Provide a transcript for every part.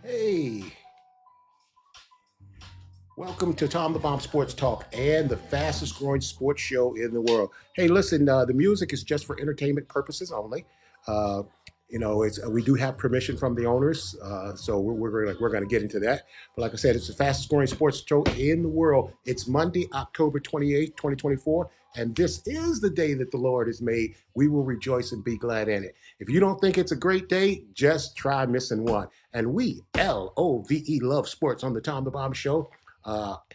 Hey, welcome to Tom the Bomb Sports Talk and the fastest growing sports show in the world. Hey, listen, the music is just for entertainment purposes only. Uh, it's we do have permission from the owners, so we're gonna get into that. But like I said, it's the fastest growing sports show in the world. It's Monday, October 28th, 2024, and this is the day that the Lord has made. We will rejoice and be glad in it. If you don't think it's a great day, just try missing one. And we LOVE love sports on the Tom the Bomb Show.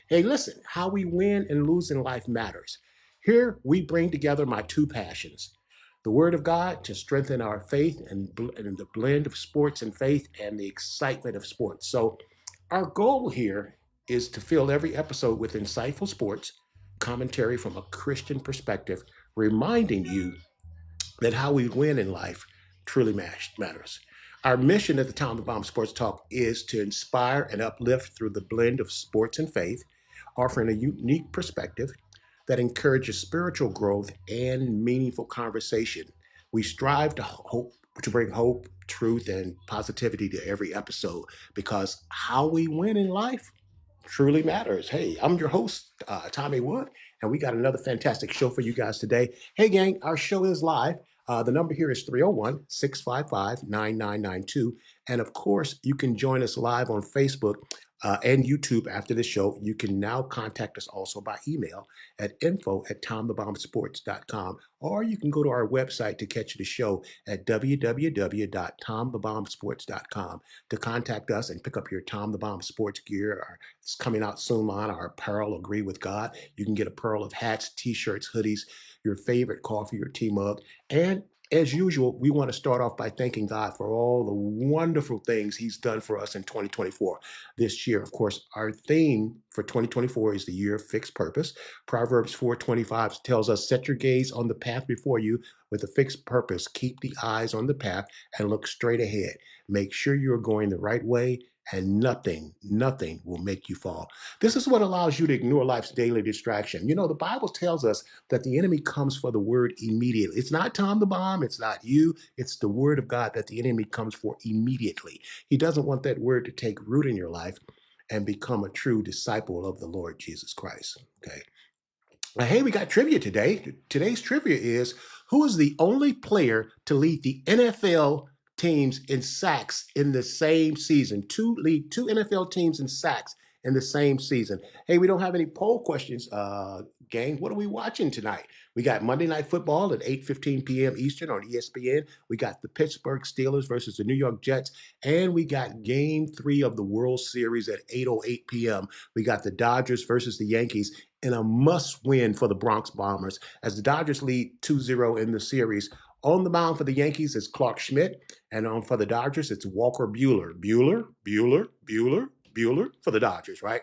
Hey, listen, how we win and lose in life matters. Here we bring together my two passions: the Word of God to strengthen our faith, and the blend of sports and faith and the excitement of sports. So, our goal here is to fill every episode with insightful sports commentary from a Christian perspective, reminding you that how we win in life truly matters. Our mission at the Tom the Bomb Sports Talk is to inspire and uplift through the blend of sports and faith, offering a unique perspective that encourages spiritual growth and meaningful conversation. We strive to bring hope, truth, and positivity to every episode because how we win in life truly matters. Hey, I'm your host, Tommy Wood, and we got another fantastic show for you guys today. Hey, gang, our show is live. The number here is 301 655 9992. And of course, you can join us live on Facebook and YouTube after the show. You can now contact us also by email at info@tomthebombsports.com, or you can go to our website to catch the show at www.tomthebombsports.com to contact us and pick up your Tom the Bomb sports gear. It's coming out soon on our apparel, Agree with God. You can get a pearl of hats, t-shirts, hoodies, your favorite coffee or tea mug. And as usual, we want to start off by thanking God for all the wonderful things he's done for us in 2024. This year, of course, our theme for 2024 is the year of fixed purpose. Proverbs 4:25 tells us, set your gaze on the path before you with a fixed purpose. Keep the eyes on the path and look straight ahead. Make sure you're going the right way, and nothing will make you fall. This is what allows you to ignore life's daily distraction. You know, the Bible tells us that the enemy comes for the word immediately. It's not Tom the Bomb, it's not you, it's the word of God that the enemy comes for immediately. He doesn't want that word to take root in your life and become a true disciple of the Lord Jesus Christ. Okay. Now, hey, we got trivia today. Today's trivia is, who is the only player to lead the NFL teams in sacks in the same season? Lead two NFL teams in sacks in the same season. Hey, we don't have any poll questions, gang. What are we watching tonight? We got Monday Night Football at 8:15 p.m. Eastern on ESPN. We got the Pittsburgh Steelers versus the New York Jets, and we got Game 3 of the World Series at 8:08 p.m. We got the Dodgers versus the Yankees in a must-win for the Bronx Bombers as the Dodgers lead 2-0 in the series. On the mound for the Yankees is Clark Schmidt, and on for the Dodgers, it's Walker Buehler. Bueller for the Dodgers, right?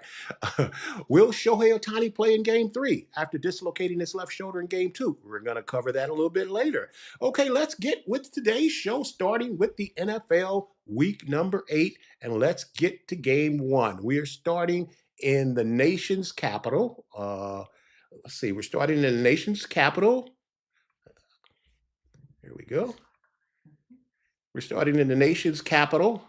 Will Shohei Ohtani play in Game 3 after dislocating his left shoulder in Game 2? We're going to cover that a little bit later. Okay, let's get with today's show, starting with the NFL week number 8, and let's get to Game 1. We are starting in the nation's capital. Let's see, we're starting in the nation's capital. Here we go. We're starting in the nation's capital,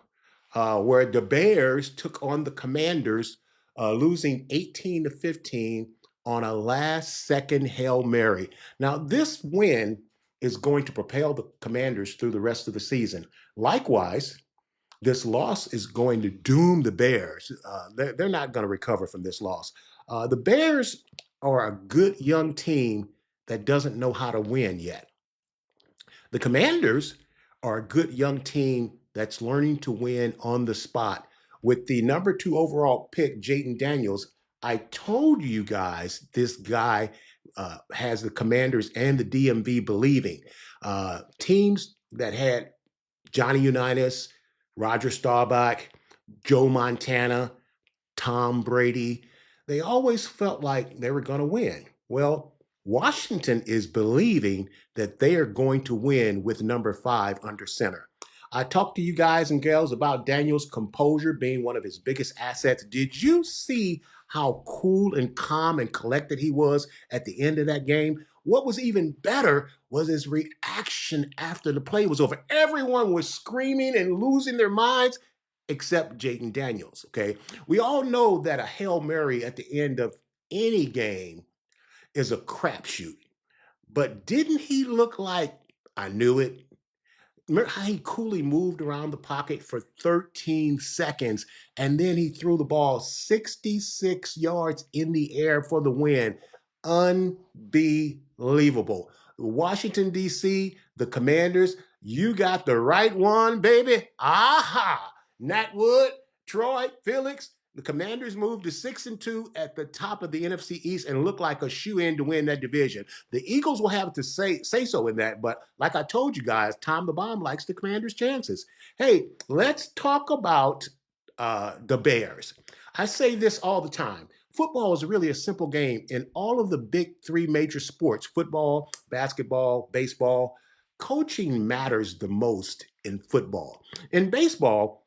where the Bears took on the Commanders, losing 18-15 on a last-second Hail Mary. Now, this win is going to propel the Commanders through the rest of the season. Likewise, this loss is going to doom the Bears. They're not going to recover from this loss. The Bears are a good young team that doesn't know how to win yet. The Commanders are a good young team that's learning to win on the spot. With the number 2 overall pick, Jaden Daniels, I told you guys this guy has the Commanders and the DMV believing. Teams that had Johnny Unitas, Roger Staubach, Joe Montana, Tom Brady, they always felt like they were going to win. Well, Washington is believing that they are going to win with number 5 under center. I talked to you guys and gals about Daniel's composure being one of his biggest assets. Did you see how cool and calm and collected he was at the end of that game? What was even better was his reaction after the play was over. Everyone was screaming and losing their minds, except Jaden Daniels. Okay. We all know that a Hail Mary at the end of any game is a crapshoot. But didn't he look like I knew it? Remember how he coolly moved around the pocket for 13 seconds and then he threw the ball 66 yards in the air for the win? Unbelievable. Washington, D.C., the Commanders, you got the right one, baby. Aha! Nat Wood, Troy, Felix. The Commanders moved to 6-2 at the top of the NFC East and look like a shoe-in to win that division. The Eagles will have to say so in that, but like I told you guys, Tom the Bomb likes the Commanders' chances. Hey, let's talk about the Bears. I say this all the time. Football is really a simple game. In all of the big three major sports, football, basketball, baseball, coaching matters the most in football. In baseball,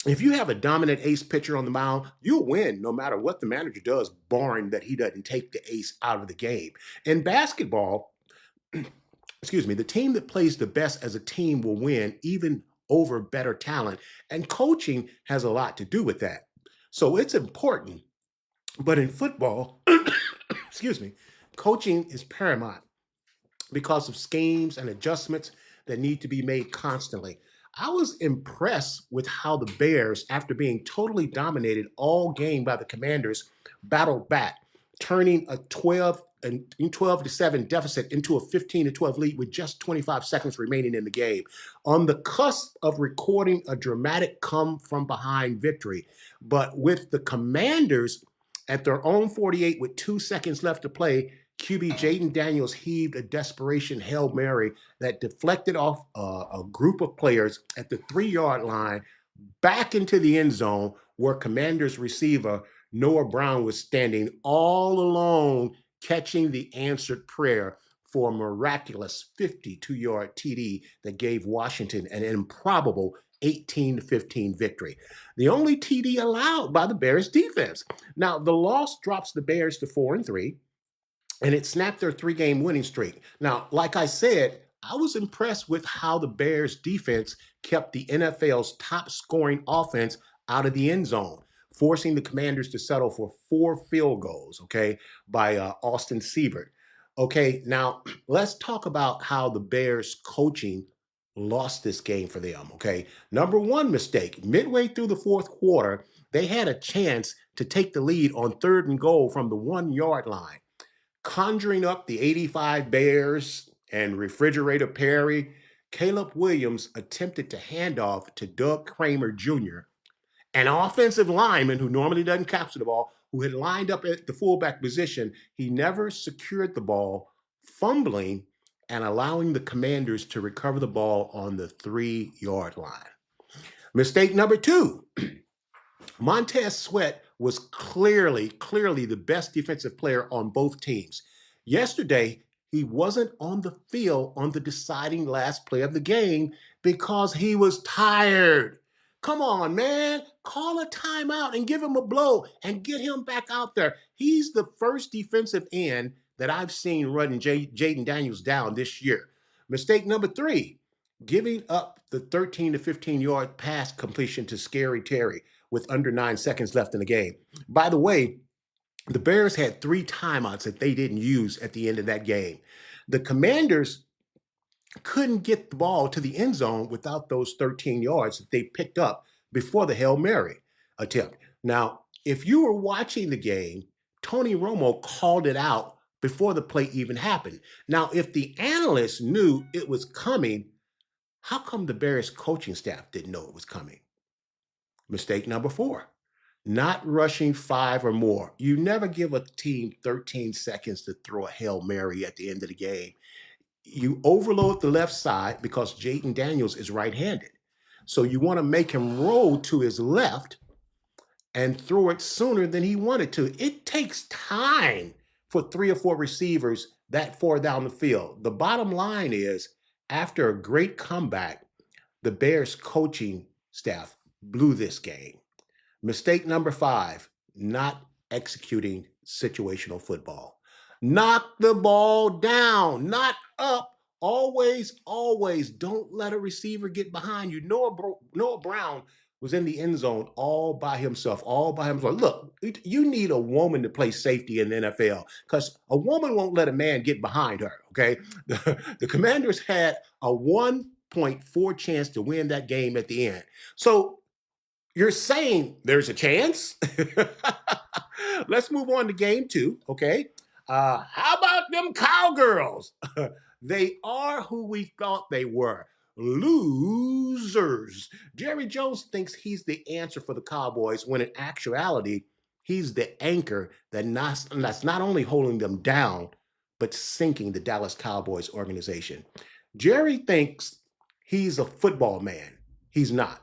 if you have a dominant ace pitcher on the mound, you'll win no matter what the manager does, barring that he doesn't take the ace out of the game. In basketball, excuse me, the team that plays the best as a team will win, even over better talent. And coaching has a lot to do with that. So it's important. But in football, excuse me, coaching is paramount because of schemes and adjustments that need to be made constantly. I was impressed with how the Bears, after being totally dominated all game by the Commanders, battled back, turning a 12-7 deficit into a 15-12 lead with just 25 seconds remaining in the game. On the cusp of recording a dramatic come from behind victory, but with the Commanders at their own 48 with 2 seconds left to play, QB Jaden Daniels heaved a desperation Hail Mary that deflected off a group of players at the 3-yard line back into the end zone where Commanders receiver Noah Brown was standing all alone catching the answered prayer for a miraculous 52-yard TD that gave Washington an improbable 18-15 victory. The only TD allowed by the Bears defense. Now, the loss drops the Bears to 4-3 and it snapped their 3-game winning streak. Now, like I said, I was impressed with how the Bears defense kept the NFL's top scoring offense out of the end zone, forcing the Commanders to settle for 4 field goals, okay, by Austin Seibert. Okay, now let's talk about how the Bears coaching lost this game for them, okay? Number one mistake, midway through the fourth quarter, they had a chance to take the lead on 3rd and goal from the 1-yard line. Conjuring up the 85 Bears and Refrigerator Perry, Caleb Williams attempted to hand off to Doug Kramer Jr., an offensive lineman who normally doesn't capture the ball, who had lined up at the fullback position. He never secured the ball, fumbling and allowing the Commanders to recover the ball on the 3-yard line. Mistake number 2. Montez Sweat was clearly the best defensive player on both teams. Yesterday, he wasn't on the field on the deciding last play of the game because he was tired. Come on, man. Call a timeout and give him a blow and get him back out there. He's the first defensive end that I've seen running Jaden Daniels down this year. Mistake number 3, giving up the 13 to 15-yard pass completion to Scary Terry with under 9 seconds left in the game. By the way, the Bears had 3 timeouts that they didn't use at the end of that game. The Commanders couldn't get the ball to the end zone without those 13 yards that they picked up before the Hail Mary attempt. Now, if you were watching the game, Tony Romo called it out before the play even happened. Now, if the analysts knew it was coming, how come the Bears coaching staff didn't know it was coming? Mistake number 4, not rushing 5 or more. You never give a team 13 seconds to throw a Hail Mary at the end of the game. You overload the left side because Jaden Daniels is right-handed. So you want to make him roll to his left and throw it sooner than he wanted to. It takes time for 3 or 4 receivers that far down the field. The bottom line is, after a great comeback, the Bears coaching staff blew this game. Mistake number 5, not executing situational football. Knock the ball down, not up. Always don't let a receiver get behind you. Noah Brown was in the end zone all by himself, all by himself. Look, you need a woman to play safety in the NFL because a woman won't let a man get behind her. Okay. The Commanders had a 1.4 chance to win that game at the end. So you're saying there's a chance? Let's move on to game two, okay? How about them Cowgirls? They are who we thought they were, losers. Jerry Jones thinks he's the answer for the Cowboys when in actuality, he's the anchor that's not only holding them down, but sinking the Dallas Cowboys organization. Jerry thinks he's a football man. He's not.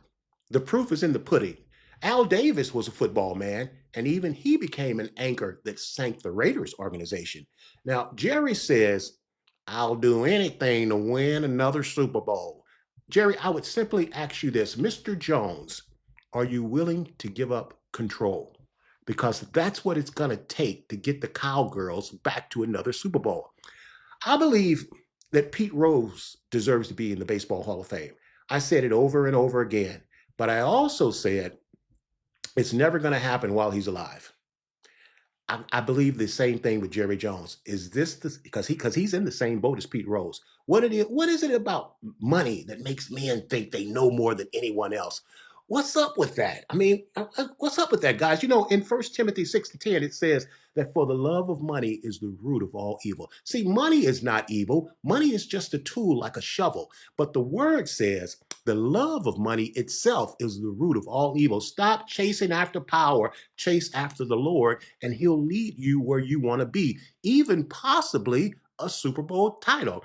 The proof is in the pudding. Al Davis was a football man, and even he became an anchor that sank the Raiders organization. Now, Jerry says, I'll do anything to win another Super Bowl. Jerry, I would simply ask you this, Mr. Jones, are you willing to give up control? Because that's what it's going to take to get the Cowgirls back to another Super Bowl. I believe that Pete Rose deserves to be in the Baseball Hall of Fame. I said it over and over again, but I also said it's never going to happen while he's alive. I believe the same thing with Jerry Jones. Is this because he's in the same boat as Pete Rose? What is it about money that makes men think they know more than anyone else? What's up with that? I mean, what's up with that, guys? You know, in 1 Timothy 6:10, it says that for the love of money is the root of all evil. See, money is not evil. Money is just a tool like a shovel. But the word says the love of money itself is the root of all evil. Stop chasing after power, chase after the Lord, and he'll lead you where you want to be, even possibly a Super Bowl title.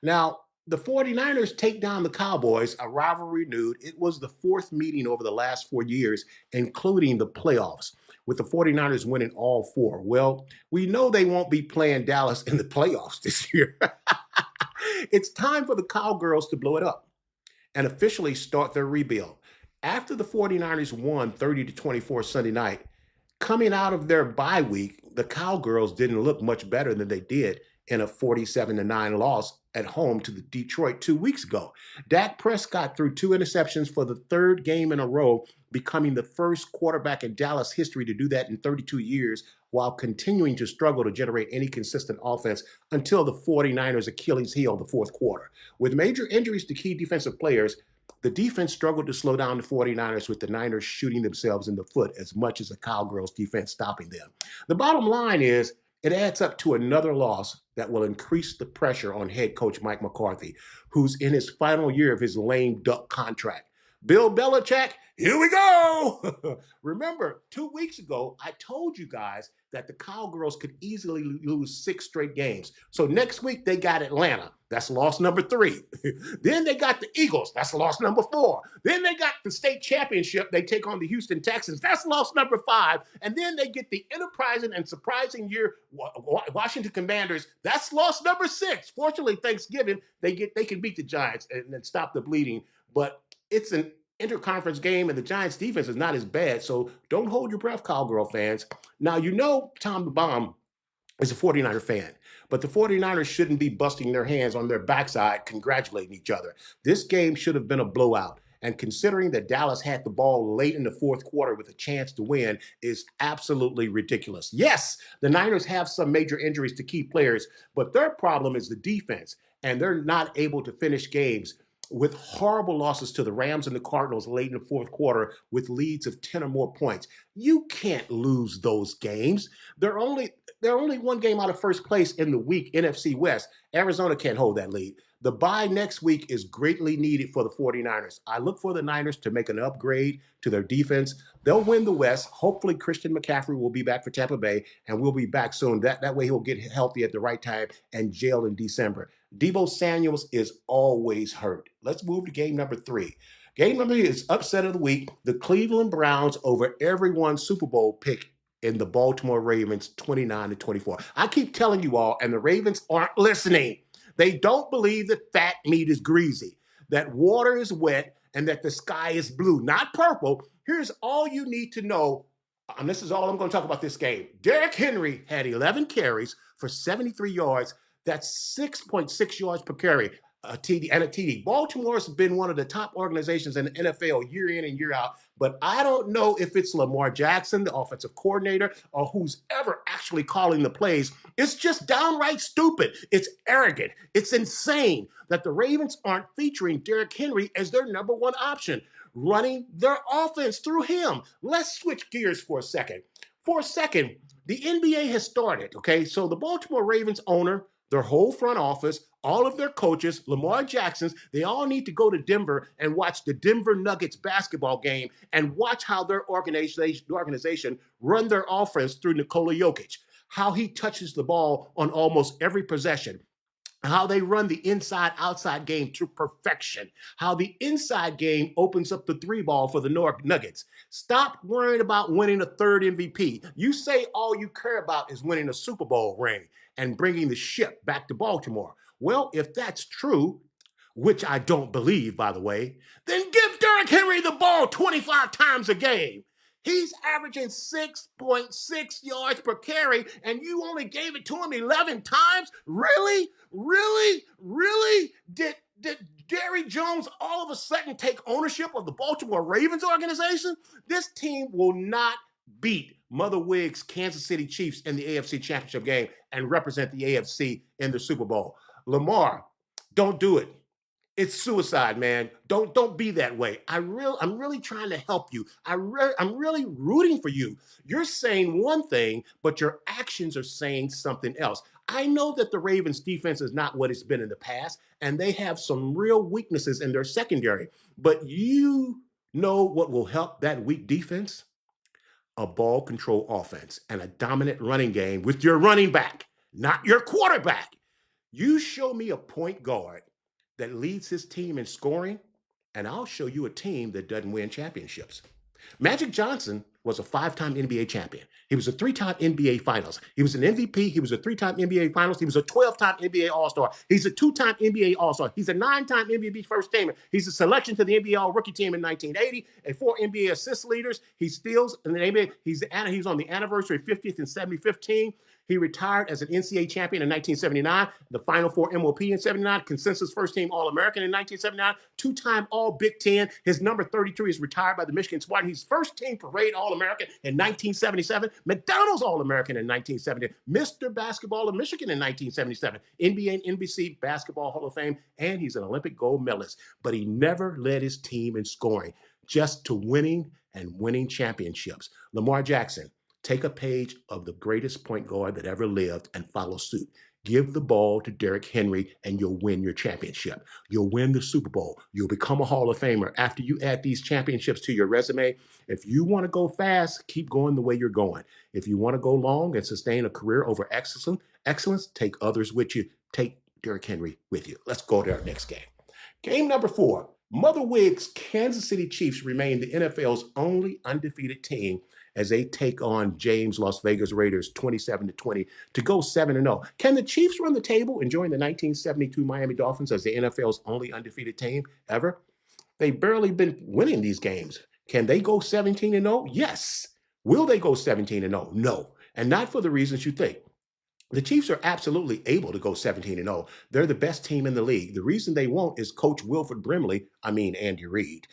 Now, the 49ers take down the Cowboys, a rivalry renewed. It was the fourth meeting over the last 4 years, including the playoffs, with the 49ers winning all four. Well, we know they won't be playing Dallas in the playoffs this year. It's time for the Cowgirls to blow it up and officially start their rebuild. After the 49ers won 30-24 Sunday night, coming out of their bye week, the Cowgirls didn't look much better than they did in a 47-9 loss at home to the Detroit 2 weeks ago. Dak Prescott threw 2 interceptions for the third game in a row, becoming the first quarterback in Dallas history to do that in 32 years, while continuing to struggle to generate any consistent offense until the 49ers' Achilles heel the fourth quarter. With major injuries to key defensive players, the defense struggled to slow down the 49ers, with the Niners shooting themselves in the foot as much as the Cowgirls' defense stopping them. The bottom line is it adds up to another loss that will increase the pressure on head coach Mike McCarthy, who's in his final year of his lame duck contract. Bill Belichick, here we go. Remember, 2 weeks ago, I told you guys that the Cowgirls could easily lose 6 straight games. So next week, they got Atlanta. That's loss number 3. Then they got the Eagles. That's loss number 4. Then they got the state championship. They take on the Houston Texans. That's loss number 5. And then they get the enterprising and surprising year Washington Commanders. That's loss number 6. Fortunately, Thanksgiving, they can beat the Giants and stop the bleeding. But it's an interconference game, and the Giants' defense is not as bad. So don't hold your breath, Cowgirl fans. Now, you know Tom the Bomb is a 49er fan, but the 49ers shouldn't be busting their hands on their backside congratulating each other. This game should have been a blowout. And considering that Dallas had the ball late in the fourth quarter with a chance to win is absolutely ridiculous. Yes, the Niners have some major injuries to key players, but their problem is the defense, and they're not able to finish games with horrible losses to the Rams and the Cardinals late in the fourth quarter with leads of 10 or more points. You can't lose those games. They're only one game out of first place in the weak NFC West. Arizona can't hold that lead. The bye next week is greatly needed for the 49ers. I look for the Niners to make an upgrade to their defense. They'll win the West. Hopefully, Christian McCaffrey will be back for Tampa Bay, and we'll be back soon. That way he'll get healthy at the right time and jail in December. Deebo Samuels is always hurt. Let's move to game number 3. Game number 3 is upset of the week. The Cleveland Browns over everyone's Super Bowl pick in the Baltimore Ravens 29-24. I keep telling you all, and the Ravens aren't listening. They don't believe that fat meat is greasy, that water is wet, and that the sky is blue, not purple. Here's all you need to know, and this is all I'm going to talk about this game. Derrick Henry had 11 carries for 73 yards. That's 6.6 yards per carry. a TD and a TD. Baltimore's been one of the top organizations in the NFL year in and year out, but I don't know if it's Lamar Jackson, the offensive coordinator, or who's ever actually calling the plays. It's just downright stupid. It's arrogant. It's insane that the Ravens aren't featuring Derrick Henry as their number one option, running their offense through him. Let's switch gears for a second. For a second, the NBA has started, okay? So the Baltimore Ravens owner, their whole front office, all of their coaches, Lamar Jackson's, they all need to go to Denver and watch the Denver Nuggets basketball game and watch how their organization run their offense through Nikola Jokic, how he touches the ball on almost every possession, how they run the inside-outside game to perfection, how the inside game opens up the three ball for the Nuggets. Stop worrying about winning a third MVP. You say all you care about is winning a Super Bowl ring and bringing the ship back to Baltimore. Well, if that's true, which I don't believe, by the way, then give Derrick Henry the ball 25 times a game. He's averaging 6.6 yards per carry, and you only gave it to him 11 times? Really? Really? Really? Did Jerry Jones all of a sudden take ownership of the Baltimore Ravens organization? This team will not beat Mother Wig's Kansas City Chiefs in the AFC Championship game and represent the AFC in the Super Bowl. Lamar, don't do it. It's suicide, man. Don't be that way. I'm really trying to help you. I'm really rooting for you. You're saying one thing, but your actions are saying something else. I know that the Ravens defense is not what it's been in the past, and they have some real weaknesses in their secondary. But you know what will help that weak defense? A ball control offense and a dominant running game with your running back, not your quarterback. You show me a point guard that leads his team in scoring, and I'll show you a team that doesn't win championships. Magic Johnson was a 5-time NBA champion. He was a 3-time NBA Finals. He was an MVP. He was a 3-time NBA Finals. He was a 12-time NBA All-Star. He's a 2-time NBA All-Star. He's a 9-time MVP First Teamer. He's a selection to the NBA All-Rookie Team in 1980, a 4 NBA assist leaders. He steals in the NBA. He's on the anniversary 50th and 75th team. He retired as an NCAA champion in 1979, the Final Four MOP in 79, consensus first team All-American in 1979, 2-time All-Big Ten. His number 32 is retired by the Michigan Squad. He's first team parade All-American in 1977, McDonald's All-American in 1970, Mr. Basketball of Michigan in 1977, NBA and NBC Basketball Hall of Fame, and he's an Olympic gold medalist. But he never led his team in scoring, just to winning and winning championships. Lamar Jackson, take a page of the greatest point guard that ever lived and follow suit. Give the ball to Derrick Henry and you'll win your championship. You'll win the Super Bowl. You'll become a Hall of Famer after you add these championships to your resume. If you want to go fast, keep going the way you're going. If you want to go long and sustain a career over excellence, take others with you. Take Derrick Henry with you. Let's go to our next game. Game number 4. Mother Wig's Kansas City Chiefs remain the NFL's only undefeated team as they take on James Las Vegas Raiders 27-20 to go 7-0. Can the Chiefs run the table and join the 1972 Miami Dolphins as the NFL's only undefeated team ever? They've barely been winning these games. Can they go 17-0? Yes. Will they go 17-0? No. And not for the reasons you think. The Chiefs are absolutely able to go 17-0. They're the best team in the league. The reason they won't is Coach Wilford Brimley, Andy Reid,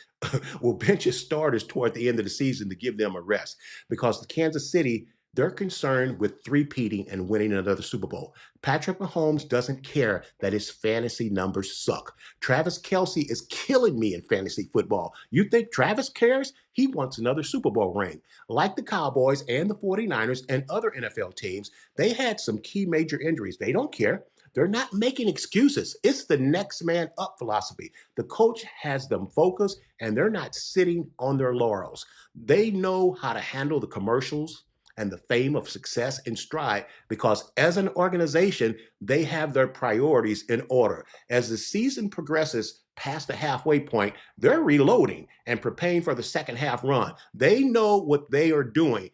will bench his starters toward the end of the season to give them a rest because the Kansas City, they're concerned with three-peating and winning another Super Bowl. Patrick Mahomes doesn't care that his fantasy numbers suck. Travis Kelce is killing me in fantasy football. You think Travis cares? He wants another Super Bowl ring. Like the Cowboys and the 49ers and other NFL teams, they had some key major injuries. They don't care. They're not making excuses. It's the next man up philosophy. The coach has them focused, and they're not sitting on their laurels. They know how to handle the commercials and the fame of success in stride because as an organization, they have their priorities in order. As the season progresses past the halfway point, they're reloading and preparing for the second half run. They know what they are doing.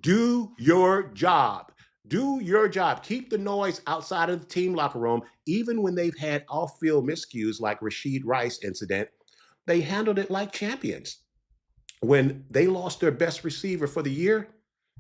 Do your job. Do your job. Keep the noise outside of the team locker room, even when they've had off-field miscues like Rashid Rice incident. They handled it like champions. When they lost their best receiver for the year,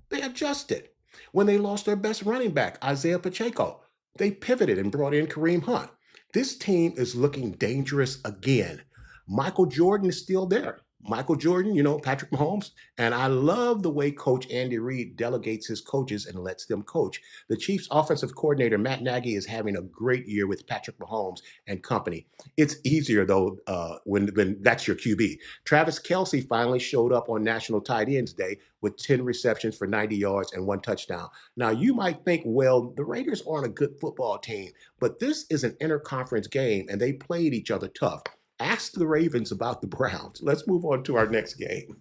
they adjusted. When they lost their best running back, Isaiah Pacheco, they pivoted and brought in Kareem Hunt. This team is looking dangerous again. Michael Jordan is still there. Michael Jordan, Patrick Mahomes. And I love the way Coach Andy Reid delegates his coaches and lets them coach. The Chiefs' offensive coordinator, Matt Nagy, is having a great year with Patrick Mahomes and company. It's easier, though, when that's your QB. Travis Kelce finally showed up on National Tight Ends Day with 10 receptions for 90 yards and 1 touchdown. Now, you might think, well, the Raiders aren't a good football team, but this is an interconference game, and they played each other tough. Ask the Ravens about the Browns. Let's move on to our next game.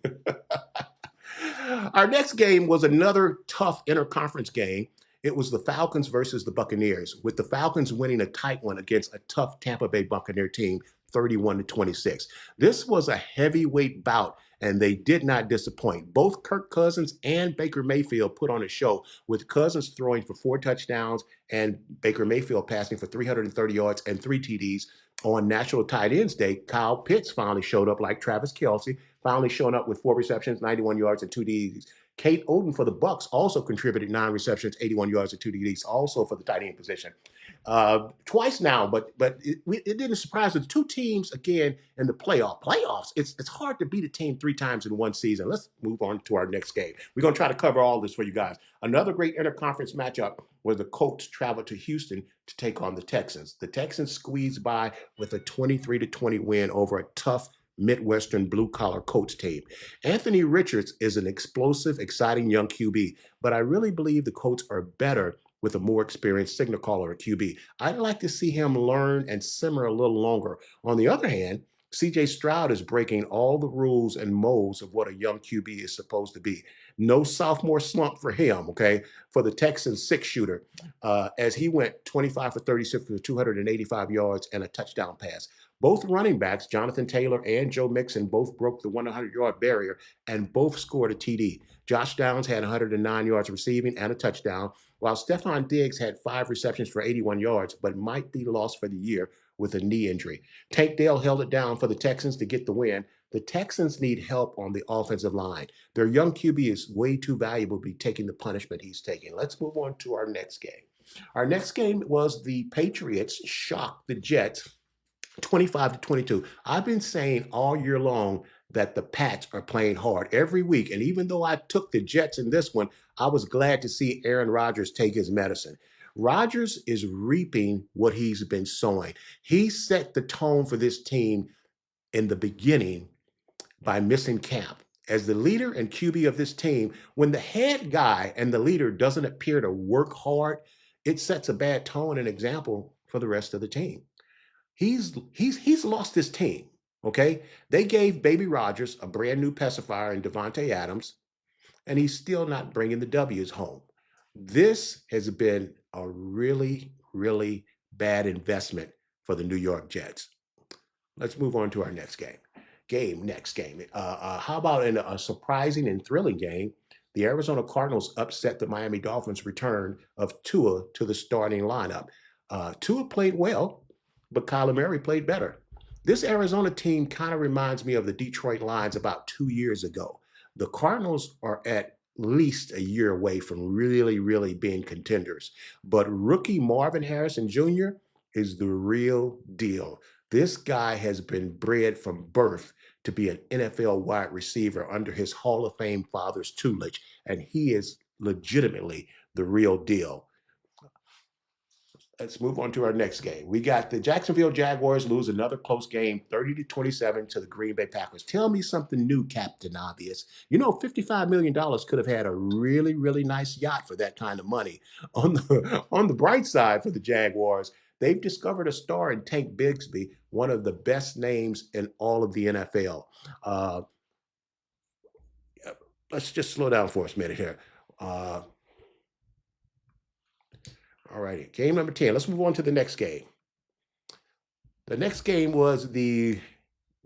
Our next game was another tough interconference game. It was the Falcons versus the Buccaneers, with the Falcons winning a tight one against a tough Tampa Bay Buccaneer team, 31-26. This was a heavyweight bout, and they did not disappoint. Both Kirk Cousins and Baker Mayfield put on a show, with Cousins throwing for 4 touchdowns and Baker Mayfield passing for 330 yards and 3 TDs. On National Tight Ends Day, Kyle Pitts finally showed up like Travis Kelce, finally showing up with 4 receptions, 91 yards, and 2 TDs. Kate Oden for the Bucks also contributed 9 receptions, 81 yards, and 2 TDs, also for the tight end position. Twice now, but it didn't surprise us. Two teams again in the playoffs. It's hard to beat a team 3 times in one season. Let's move on to our next game. We're gonna try to cover all this for you guys. Another great interconference matchup where the Colts traveled to Houston to take on the Texans. The Texans squeezed by with a 23-20 win over a tough Midwestern blue-collar Colts team. Anthony Richards is an explosive, exciting young QB, but I really believe the Colts are better with a more experienced signal caller or QB. I'd like to see him learn and simmer a little longer. On the other hand, CJ Stroud is breaking all the rules and molds of what a young QB is supposed to be. No sophomore slump for him, okay? For the Texans six-shooter, as he went 25 for 36 for 285 yards and a touchdown pass. Both running backs, Jonathan Taylor and Joe Mixon, both broke the 100-yard barrier and both scored a TD. Josh Downs had 109 yards receiving and a touchdown, while Stephon Diggs had 5 receptions for 81 yards, but might be lost for the year with a knee injury. Tank Dell held it down for the Texans to get the win. The Texans need help on the offensive line. Their young QB is way too valuable to be taking the punishment he's taking. Let's move on to our next game. Our next game was the Patriots shocked the Jets 25-22. I've been saying all year long that the Pats are playing hard every week. And even though I took the Jets in this one, I was glad to see Aaron Rodgers take his medicine. Rodgers is reaping what he's been sowing. He set the tone for this team in the beginning by missing camp. As the leader and QB of this team, when the head guy and the leader doesn't appear to work hard, it sets a bad tone and example for the rest of the team. He's lost his team. Okay, they gave Baby Rodgers a brand new pacifier in Devontae Adams, and he's still not bringing the W's home. This has been a really, really bad investment for the New York Jets. Let's move on to our next game. Next game. How about in a surprising and thrilling game? The Arizona Cardinals upset the Miami Dolphins' return of Tua to the starting lineup. Tua played well, but Kyler Murray played better. This Arizona team kind of reminds me of the Detroit Lions about 2 years ago. The Cardinals are at least a year away from really, really being contenders. But rookie Marvin Harrison Jr. is the real deal. This guy has been bred from birth to be an NFL wide receiver under his Hall of Fame father's tutelage, and he is legitimately the real deal. Let's move on to our next game. We got the Jacksonville Jaguars lose another close game, 30-27 to the Green Bay Packers. Tell me something new, Captain Obvious. $55 million could have had a really, really nice yacht for that kind of money. On the bright side for the Jaguars, they've discovered a star in Tank Bigsby, one of the best names in all of the NFL. Let's just slow down for a minute here. All righty, game number 10. Let's move on to the next game. The next game was the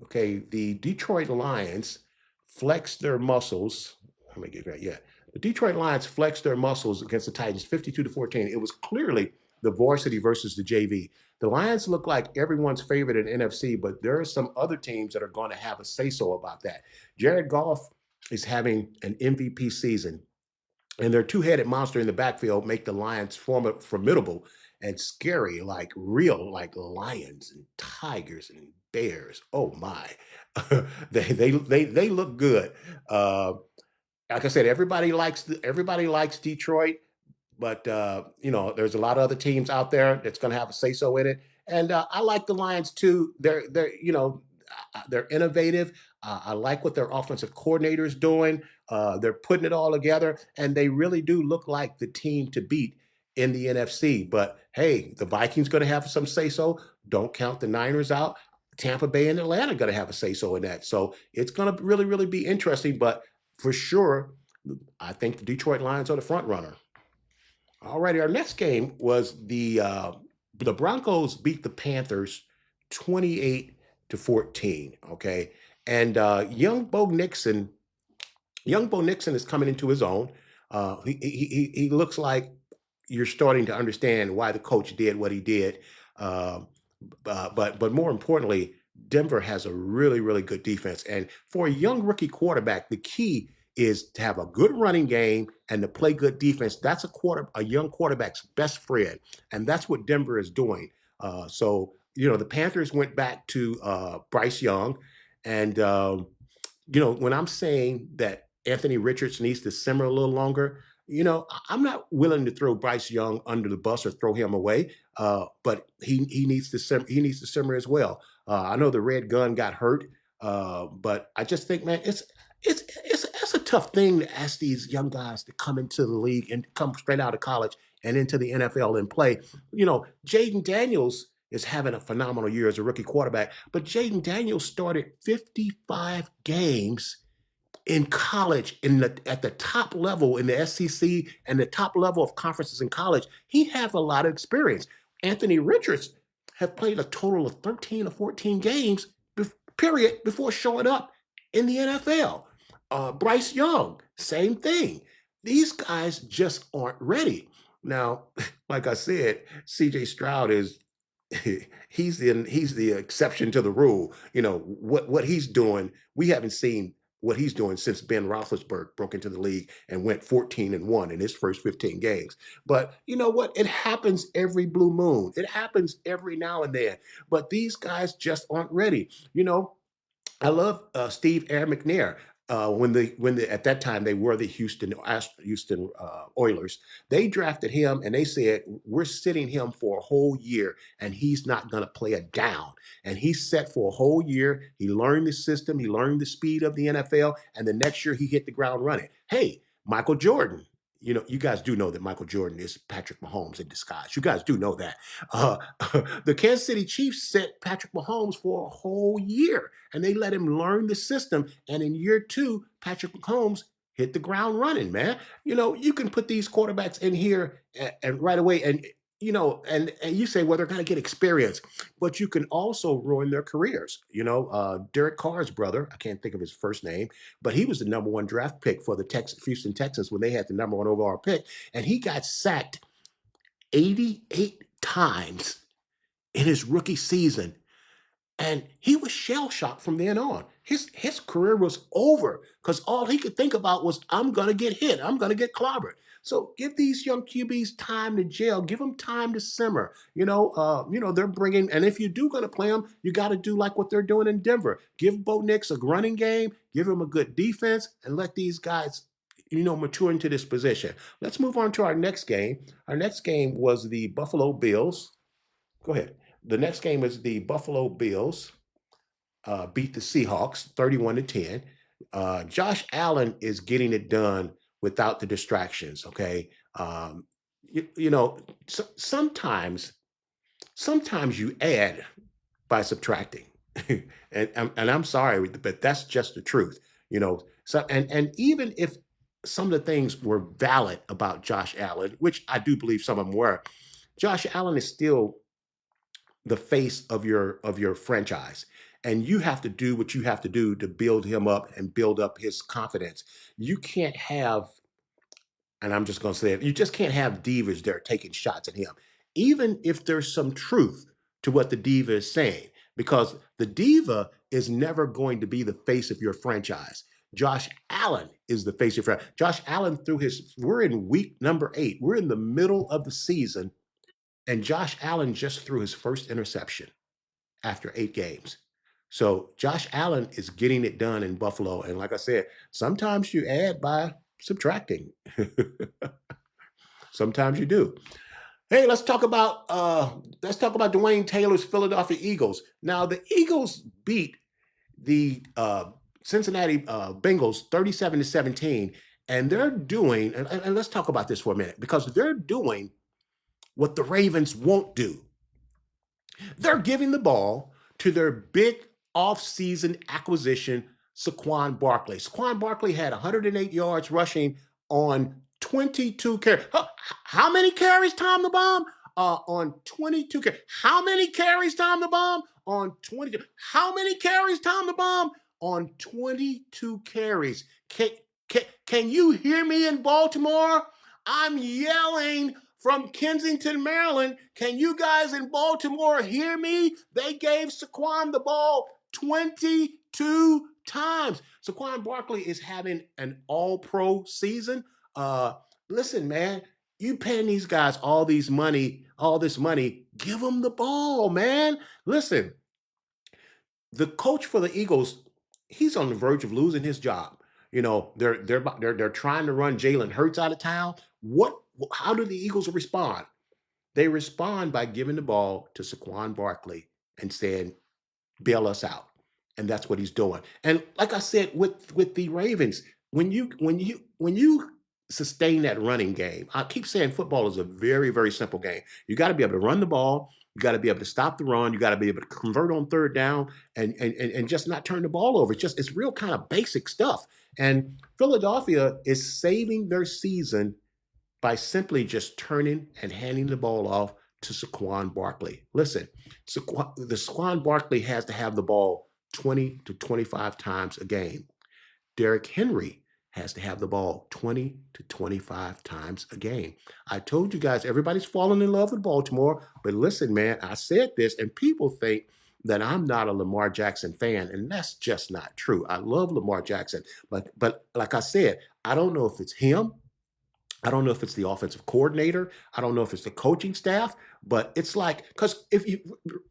Detroit Lions flexed their muscles. Let me get right. Yeah. The Detroit Lions flexed their muscles against the Titans 52-14. It was clearly the varsity versus the JV. The Lions look like everyone's favorite in NFC, but there are some other teams that are going to have a say-so about that. Jared Goff is having an MVP season, and their two-headed monster in the backfield make the Lions formidable and scary, like real, like lions and tigers and bears. Oh my, they look good. Uh, like I said, everybody likes Detroit, but there's a lot of other teams out there that's going to have a say so in it. And I like the Lions too. They're innovative. I like what their offensive coordinator is doing. They're putting it all together, and they really do look like the team to beat in the NFC. But hey, the Vikings going to have some say so. Don't count the Niners out. Tampa Bay and Atlanta going to have a say so in that. So it's going to really, really be interesting. But for sure, I think the Detroit Lions are the front runner. All righty, our next game was the Broncos beat the Panthers 28-14. Okay, and young Bo Nixon is coming into his own. He looks like you're starting to understand why the coach did what he did. Uh, but more importantly, Denver has a really really good defense, and for a young rookie quarterback, the key is to have a good running game and to play good defense. That's a young quarterback's best friend, and that's what Denver is doing. So the Panthers went back to Bryce Young, and when I'm saying that Anthony Richards needs to simmer a little longer, I'm not willing to throw Bryce Young under the bus or throw him away. But he needs to simmer. He needs to simmer as well. I know the Red Gun got hurt, but I just think, man, it's a tough thing to ask these young guys to come into the league and come straight out of college and into the NFL and play. Jaden Daniels is having a phenomenal year as a rookie quarterback, but Jaden Daniels started 55 games in college at the top level in the SEC and the top level of conferences in college. He has a lot of experience. Anthony Richards have played a total of 13 or 14 games, period, before showing up in the NFL. Bryce Young, same thing. These guys just aren't ready. Now, like I said, CJ Stroud is he's the exception to the rule. What he's doing, we haven't seen what he's doing since Ben Roethlisberger broke into the league and went 14-1 in his first 15 games. But you know what? It happens every blue moon. It happens every now and then. But these guys just aren't ready. I love Steve Air McNair. When at that time they were the Houston Oilers, they drafted him and they said we're sitting him for a whole year and he's not going to play a down. And he's set for a whole year. He learned the system, he learned the speed of the NFL, and the next year he hit the ground running. Hey, Michael Jordan. You guys do know that Michael Jordan is Patrick Mahomes in disguise. You guys do know that. Uh, the Kansas City Chiefs set Patrick Mahomes for a whole year, and they let him learn the system. And in year two, Patrick Mahomes hit the ground running, man. You can put these quarterbacks in here and right away, and and you say, well, they're going to get experience, but you can also ruin their careers. Derek Carr's brother, I can't think of his first name, but he was the number one draft pick for the Houston Texans when they had the number one overall pick, and he got sacked 88 times in his rookie season. And he was shell shocked from then on. His career was over because all he could think about was, I'm going to get hit. I'm going to get clobbered. So give these young QBs time to gel. Give them time to simmer. They're bringing, and if you do going to play them, you got to do like what they're doing in Denver. Give Bo Nix a running game. Give him a good defense, and let these guys mature into this position. Let's move on to our next game. Our next game was the Buffalo Bills. Go ahead. The next game is the Buffalo Bills beat the Seahawks 31-10. Josh Allen is getting it done without the distractions. Okay, sometimes you add by subtracting, and I'm sorry, but that's just the truth. So and even if some of the things were valid about Josh Allen, which I do believe some of them were, Josh Allen is still the face of your franchise, and you have to do what you have to do to build him up and build up his confidence. You can't have, and I'm just going to say it, you just can't have divas there taking shots at him, even if there's some truth to what the diva is saying, because the diva is never going to be the face of your franchise. Josh Allen is the face of your franchise. Josh Allen we're in week number 8. We're in the middle of the season, And Josh Allen just threw his first interception after 8 games. So Josh Allen is getting it done in Buffalo. And like I said, sometimes you add by subtracting. Sometimes you do. Hey, let's talk about Dwayne Taylor's Philadelphia Eagles. Now the Eagles beat the Cincinnati Bengals 37-17, and they're doing. And let's talk about this for a minute because they're doing what the Ravens won't do. They're giving the ball to their big offseason acquisition, Saquon Barkley. Saquon Barkley had 108 yards rushing on 22 carries. How many carries, Tom the Bomb? On 22 carries. How many carries, Tom the Bomb? On 22. How many carries, Tom the Bomb? On 22 carries. Can you hear me in Baltimore? I'm yelling from Kensington, Maryland. Can you guys in Baltimore hear me? They gave Saquon the ball 22 times. Saquon Barkley is having an all-pro season. Listen, man, you paying these guys all this money, give them the ball, man. Listen, the coach for the Eagles, he's on the verge of losing his job. You know, they're trying to run Jalen Hurts out of town. How do the Eagles respond? They respond by giving the ball to Saquon Barkley and saying, bail us out. And that's what he's doing. And like I said, with the Ravens, when you sustain that running game, I keep saying football is a very, very simple game. You got to be able to run the ball, you got to be able to stop the run, you got to be able to convert on third down and just not turn the ball over. It's real kind of basic stuff. And Philadelphia is saving their season by simply just turning and handing the ball off to Saquon Barkley. Listen, Saquon Barkley has to have the ball 20 to 25 times a game. Derrick Henry has to have the ball 20 to 25 times a game. I told you guys, everybody's falling in love with Baltimore, but listen, man, I said this, and people think that I'm not a Lamar Jackson fan, and that's just not true. I love Lamar Jackson, but like I said, I don't know if it's him. I don't know if it's the offensive coordinator. I don't know if it's the coaching staff, but it's like, because if you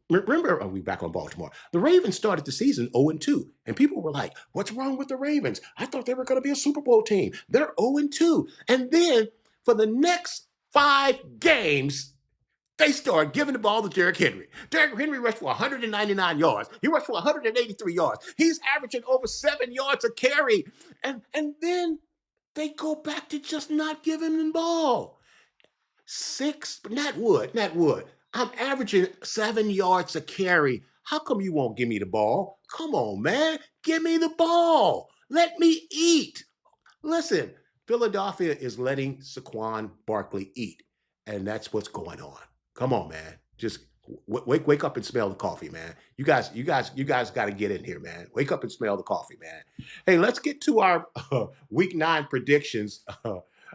remember, we back on Baltimore, the Ravens started the season 0-2, and people were like, what's wrong with the Ravens? I thought they were going to be a Super Bowl team. They're 0-2. And then for the next 5 games, they start giving the ball to Derrick Henry. Derrick Henry rushed for 199 yards. He rushed for 183 yards. He's averaging over 7 yards a carry. And then they go back to just not giving him the ball. Nat Wood. I'm averaging 7 yards a carry. How come you won't give me the ball? Come on, man. Give me the ball. Let me eat. Listen, Philadelphia is letting Saquon Barkley eat, and that's what's going on. Come on, man. Just wake up and smell the coffee, man. You guys got to get in here, man. Wake up and smell the coffee, man. Hey, let's get to our week 9 predictions.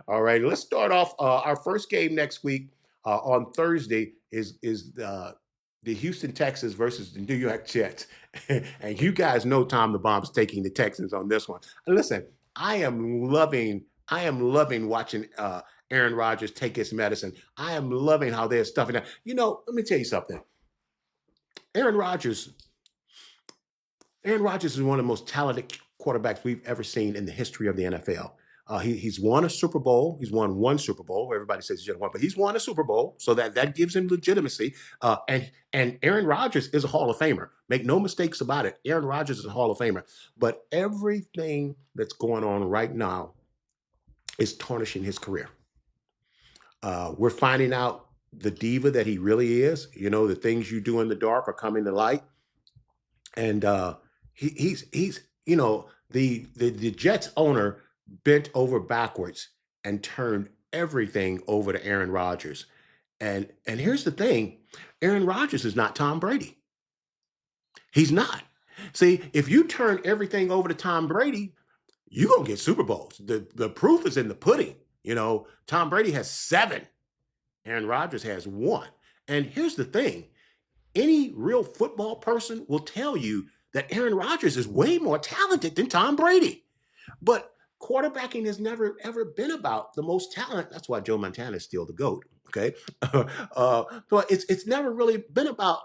All right, let's start off. Our first game next week on Thursday is the Houston Texans versus the New York Jets. And you guys know Tom the Bomb's taking the Texans on this one. Listen, I am loving watching Aaron Rodgers take his medicine. I am loving how they're stuffing that. You know, let me tell you something. Aaron Rodgers is one of the most talented quarterbacks we've ever seen in the history of the NFL. He's won a Super Bowl. He's won one Super Bowl. Everybody says he's won, but he's won a Super Bowl, so that gives him legitimacy. And Aaron Rodgers is a Hall of Famer. Make no mistakes about it. Aaron Rodgers is a Hall of Famer. But everything that's going on right now is tarnishing his career. We're finding out the diva that he really is. You know, the things you do in the dark are coming to light. And he's you know, the Jets owner bent over backwards and turned everything over to Aaron Rodgers. And here's the thing, Aaron Rodgers is not Tom Brady. He's not. See, if you turn everything over to Tom Brady, you're going to get Super Bowls. The proof is in the pudding. You know, Tom Brady has 7. Aaron Rodgers has 1. And here's the thing. Any real football person will tell you that Aaron Rodgers is way more talented than Tom Brady. But quarterbacking has never, ever been about the most talent. That's why Joe Montana is still the GOAT. Okay, so it's never really been about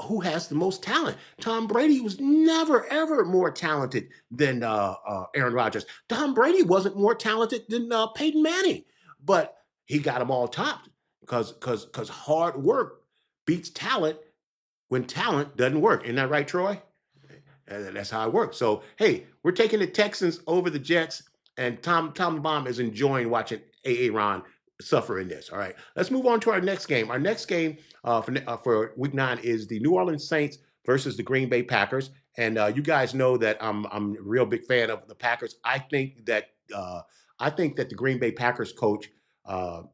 who has the most talent. Tom Brady was never ever more talented than Aaron Rodgers. Tom Brady wasn't more talented than Peyton Manning, but he got them all topped because hard work beats talent when talent doesn't work. Isn't that right, Troy? And that's how it works. So, hey, we're taking the Texans over the Jets, and Tom the Bomb is enjoying watching Ron suffer in this. All right, let's move on to our next game. Our next game for Week 9 is the New Orleans Saints versus the Green Bay Packers. And you guys know that I'm a real big fan of the Packers. I think that the Green Bay Packers coach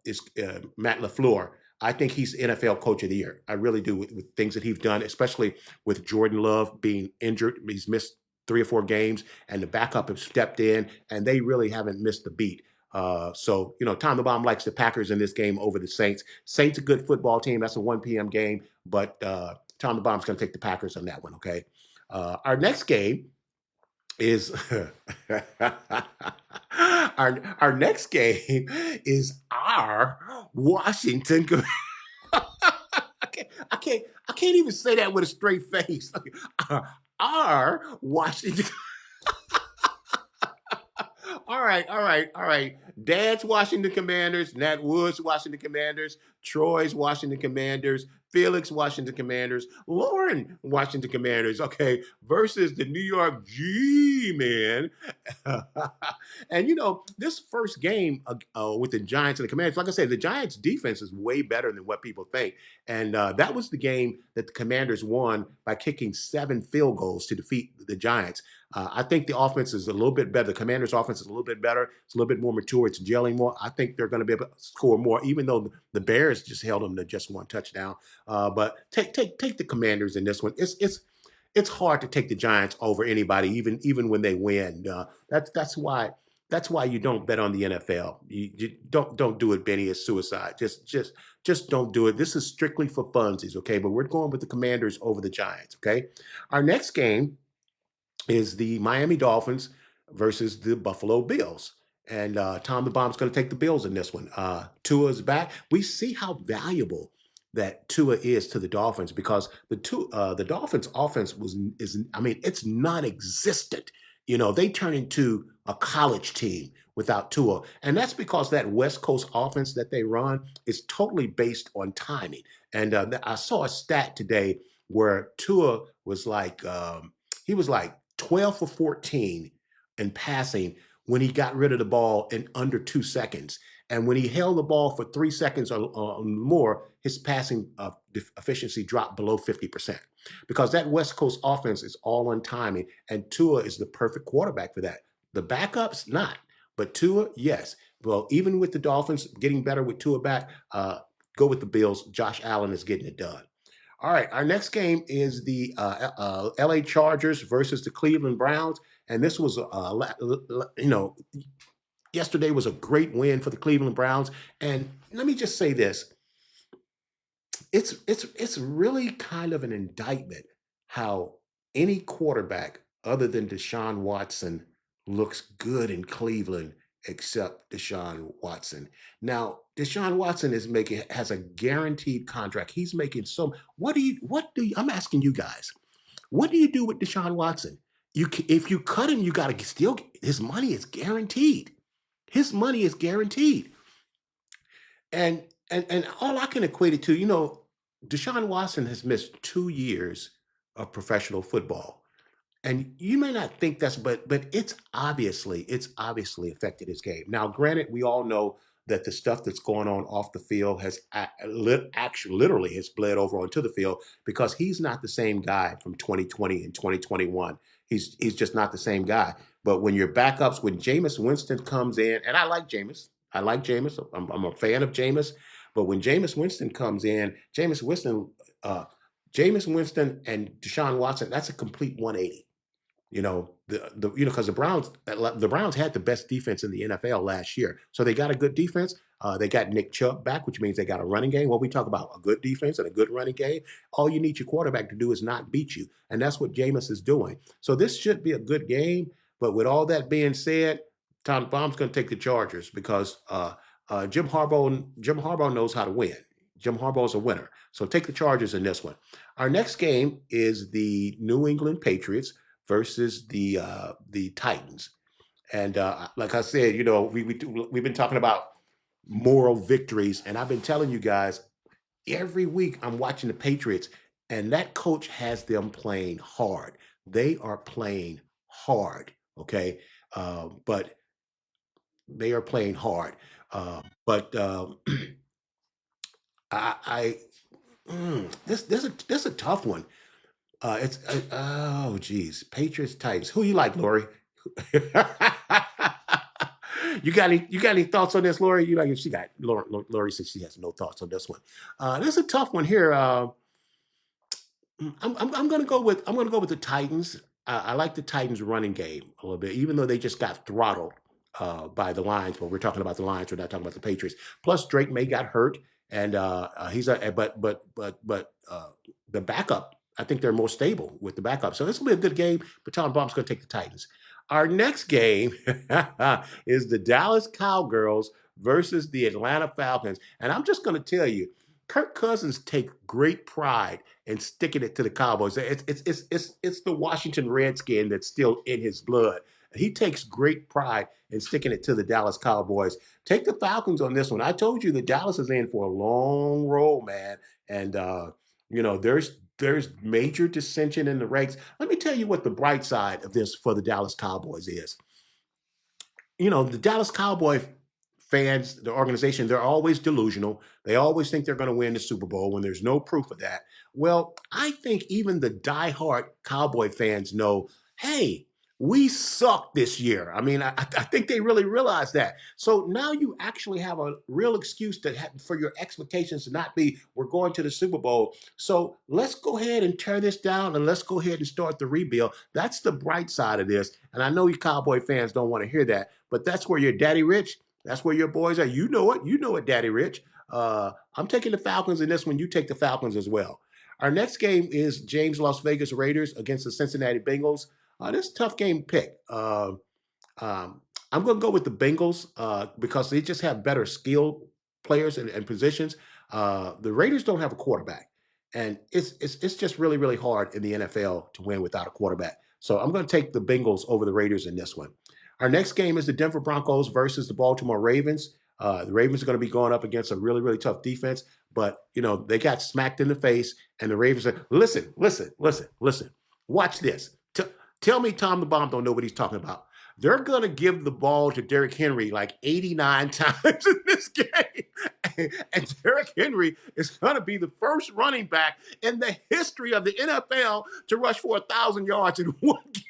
is Matt LaFleur. I think he's NFL Coach of the Year. I really do with things that he's done, especially with Jordan Love being injured. He's missed 3 or 4 games, and the backup have stepped in, and they really haven't missed a beat. So, Tom the Bomb likes the Packers in this game over the Saints. Saints a good football team. That's a 1 p.m. game, but Tom the Bomb's going to take the Packers on that one, okay? Our next game is our next game is our Washington. I can't even say that with a straight face. Our Washington. All right. Dad's Washington Commanders, Nat Woods Washington Commanders, Troy's Washington Commanders, Felix Washington Commanders, Lauren Washington Commanders, okay, versus the New York G-Men. And this first game with the Giants and the Commanders, like I said, the Giants defense is way better than what people think. And that was the game that the Commanders won by kicking 7 field goals to defeat the Giants. I think the offense is a little bit better. The Commanders' offense is a little bit better. It's a little bit more mature. It's gelling more. I think they're going to be able to score more, even though the Bears just held them to just 1 touchdown. But take the Commanders in this one. It's hard to take the Giants over anybody, even when they win. That's why you don't bet on the NFL. You don't do it, Benny. It's suicide. Just don't do it. This is strictly for funsies, okay? But we're going with the Commanders over the Giants, okay? Our next game is the Miami Dolphins versus the Buffalo Bills. And Tom the Bomb's going to take the Bills in this one. Tua is back. We see how valuable that Tua is to the Dolphins because the Dolphins' offense it's non-existent. They turn into a college team without Tua, and that's because that West Coast offense that they run is totally based on timing. And I saw a stat today where Tua was he was like 12 for 14 in passing when he got rid of the ball in under 2 seconds. And when he held the ball for 3 seconds or more, his passing efficiency dropped below 50% because that West Coast offense is all on timing, and Tua is the perfect quarterback for that. The backups, not. But Tua, yes. Well, even with the Dolphins getting better with Tua back, go with the Bills. Josh Allen is getting it done. All right, our next game is the LA Chargers versus the Cleveland Browns. And this was, yesterday was a great win for the Cleveland Browns. And let me just say this. It's really kind of an indictment how any quarterback other than Deshaun Watson looks good in Cleveland except Deshaun Watson. Now, Deshaun Watson has a guaranteed contract. He's making I'm asking you guys, what do you do with Deshaun Watson? If you cut him, you got to still, his money is guaranteed. His money is guaranteed. And all I can equate it to, Deshaun Watson has missed 2 years of professional football. And you may not think but it's obviously affected his game. Now, granted, we all know that the stuff that's going on off the field has actually literally has bled over onto the field because he's not the same guy from 2020 and 2021. He's just not the same guy. But when your backups, when Jameis Winston comes in, and I like Jameis. I'm a fan of Jameis. But when Jameis Winston comes in, Jameis Winston and Deshaun Watson, that's a complete 180. Because the Browns had the best defense in the NFL last year, so they got a good defense. They got Nick Chubb back, which means they got a running game. What we talk about, a good defense and a good running game. All you need your quarterback to do is not beat you, and that's what Jameis is doing. So this should be a good game. But with all that being said, Tom Bomb's going to take the Chargers because Jim Harbaugh knows how to win. Jim Harbaugh's a winner. So take the Chargers in this one. Our next game is the New England Patriots versus the Titans. And like I said, we've been talking about moral victories, and I've been telling you guys every week I'm watching the Patriots, and that coach has them playing hard. They are playing hard, okay? But they are playing hard. But I this a tough one. It's oh geez, Patriots Titans. Who you like, Lori? You got any thoughts on this, Lori? You like if she got Lori says she has no thoughts on this one. This is a tough one here. I'm gonna go with the Titans. I like the Titans running game a little bit, even though they just got throttled by the Lions. But we're talking about the Lions. We're not talking about the Patriots. Plus, Drake May got hurt, and he's a but the backup. I think they're more stable with the backup. So this will be a good game. But Tom Baum's going to take the Titans. Our next game is the Dallas Cowgirls versus the Atlanta Falcons, and I'm just going to tell you, Kirk Cousins take great pride and sticking it to the Cowboys. It's the Washington Redskin that's still in his blood. He takes great pride in sticking it to the Dallas Cowboys. Take the Falcons on this one. I told you that Dallas is in for a long roll, man, and there's major dissension in the ranks. Let me tell you what the bright side of this for the Dallas Cowboys is. The Dallas Cowboy fans, the organization, they're always delusional. They always think they're going to win the Super Bowl when there's no proof of that. Well, I think even the diehard Cowboy fans know, hey, we suck this year. I mean, I think they really realize that. So now you actually have a real excuse for your expectations to not be, we're going to the Super Bowl. So let's go ahead and tear this down and let's go ahead and start the rebuild. That's the bright side of this. And I know you Cowboy fans don't want to hear that, but that's where your daddy rich. That's where your boys are. You know it. You know it, Daddy Rich. I'm taking the Falcons in this one. You take the Falcons as well. Our next game is James Las Vegas Raiders against the Cincinnati Bengals. This is a tough game to pick. Um, I'm going to go with the Bengals because they just have better skill players and positions. The Raiders don't have a quarterback, and it's just really really hard in the NFL to win without a quarterback. So I'm going to take the Bengals over the Raiders in this one. Our next game is the Denver Broncos versus the Baltimore Ravens. The Ravens are going to be going up against a really, really tough defense, but they got smacked in the face, and the Ravens are listen, listen, listen, listen. Watch this. Tell me Tom the Bomb don't know what he's talking about. They're going to give the ball to Derrick Henry like 89 times in this game. And Derrick Henry is going to be the first running back in the history of the NFL to rush for 1,000 yards in one game.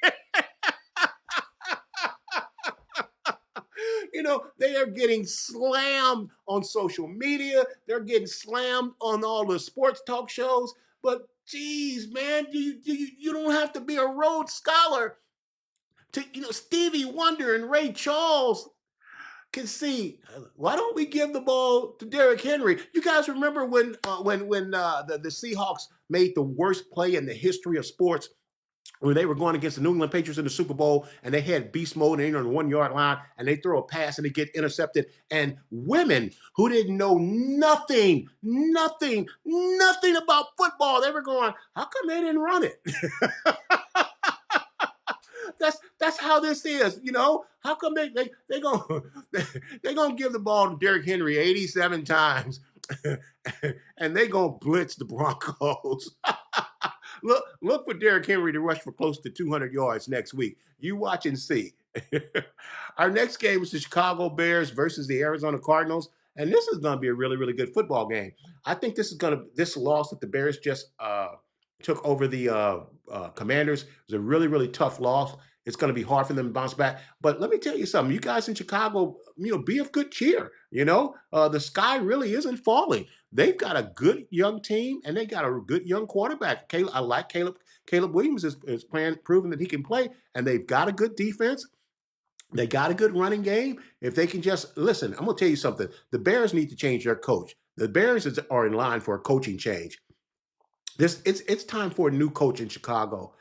They are getting slammed on social media. They're getting slammed on all the sports talk shows. But geez, man, you don't have to be a Rhodes Scholar to, Stevie Wonder and Ray Charles can see. Why don't we give the ball to Derrick Henry? You guys remember when the Seahawks made the worst play in the history of sports when they were going against the New England Patriots in the Super Bowl, and they had beast mode and on the 1 yard line, and they throw a pass and they get intercepted. And women who didn't know nothing about football, they were going, "How come they didn't run it?" That's how this is, How come they gonna give the ball to Derrick Henry 87 times, and they gonna blitz the Broncos? Look for Derrick Henry to rush for close to 200 yards next week. You watch and see. Our next game is the Chicago Bears versus the Arizona Cardinals, and this is going to be a really, really good football game. I think this loss that the Bears just took over the Commanders was a really, really tough loss. It's going to be hard for them to bounce back. But let me tell you something. You guys in Chicago, be of good cheer. The sky really isn't falling. They've got a good young team, and they got a good young quarterback. I like Caleb. Caleb Williams is proving that he can play, and they've got a good defense. They got a good running game. If they can just listen, I'm going to tell you something. The Bears need to change their coach. The Bears are in line for a coaching change. It's time for a new coach in Chicago.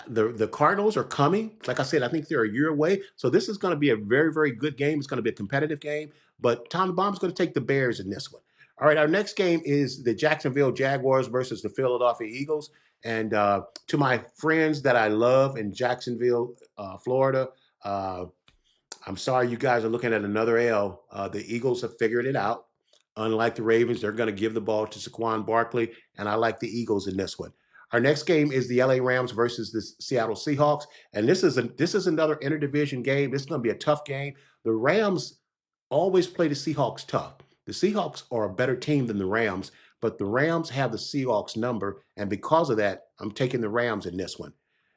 the Cardinals are coming. Like I said, I think they're a year away. So this is going to be a very, very good game. It's going to be a competitive game. But Tom the Bomb's going to take the Bears in this one. All right, our next game is the Jacksonville Jaguars versus the Philadelphia Eagles. And to my friends that I love in Jacksonville, Florida, uh, I'm sorry you guys are looking at another L. The Eagles have figured it out. Unlike the Ravens, they're going to give the ball to Saquon Barkley, and I like the Eagles in this one. Our next game is the LA Rams versus the Seattle Seahawks, and this is another interdivision game. This is going to be a tough game. The Rams always play the Seahawks tough. The Seahawks are a better team than the Rams, but the Rams have the Seahawks number, and because of that, I'm taking the Rams in this one.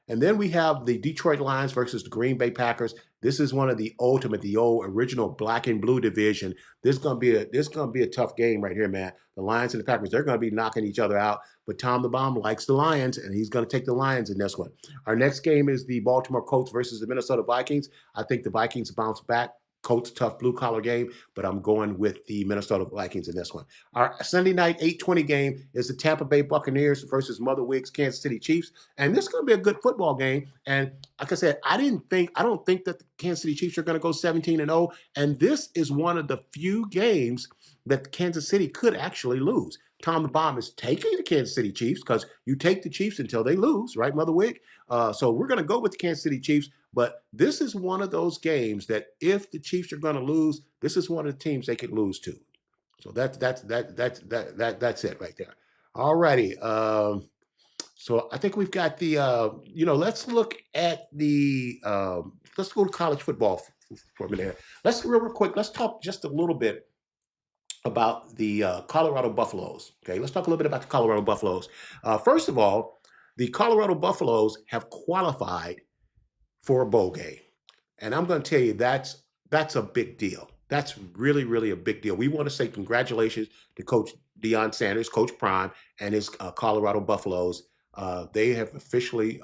And then we have the Detroit Lions versus the Green Bay Packers. This is one of the ultimate, the old original black and blue division. This is gonna be a tough game right here, man. The Lions and the Packers, they're gonna be knocking each other out. But Tom the Bomb likes the Lions, and he's gonna take the Lions in this one. Our next game is the Baltimore Colts versus the Minnesota Vikings. I think the Vikings bounce back. Colts tough blue collar game, but I'm going with the Minnesota Vikings in this one. Our Sunday night 8:20 game is the Tampa Bay Buccaneers versus Mother Wigs Kansas City Chiefs, and this is going to be a good football game. And like I said, I don't think that the Kansas City Chiefs are going to go 17-0, and this is one of the few games that Kansas City could actually lose. Tom the Bomb is taking the Kansas City Chiefs because you take the Chiefs until they lose, right, Mother Wig? So we're going to go with the Kansas City Chiefs. But this is one of those games that if the Chiefs are going to lose, this is one of the teams they could lose to. So that's it right there. All righty. So I think we've got the let's look at the let's go to college football for a minute here. Let's real quick. Let's talk just a little bit about the Colorado Buffaloes. Okay, let's talk a little bit about the Colorado Buffaloes. First of all, the Colorado Buffaloes have qualified for a bowl game. And I'm going to tell you that's a big deal. That's really, really a big deal. We want to say congratulations to Coach Deion Sanders, Coach Prime, and his Colorado Buffaloes. They have officially